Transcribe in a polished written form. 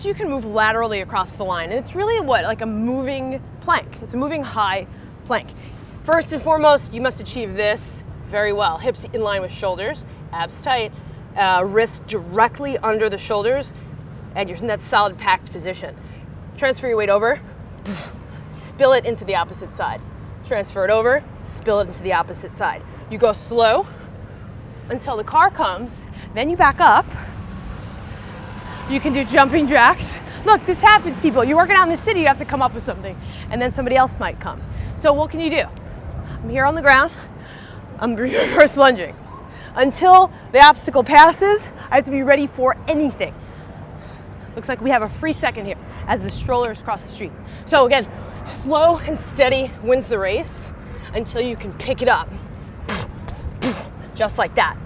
You can move laterally across the line, and it's really what, like a moving plank. It's a moving high plank. First and foremost, you must achieve this very well. Hips in line with shoulders, abs tight, wrists directly under the shoulders, and you're in that solid packed position. Transfer your weight over, spill it into the opposite side. Transfer it over, spill it into the opposite side. You go slow until the car comes, then you back up. You can do jumping jacks. Look, this happens, people. You're working out in the city, you have to come up with something, and then somebody else might come. So what can you do? I'm here on the ground, I'm reverse lunging. Until the obstacle passes, I have to be ready for anything. Looks like we have a free second here as the strollers cross the street. So again, slow and steady wins the race until you can pick it up. Just like that.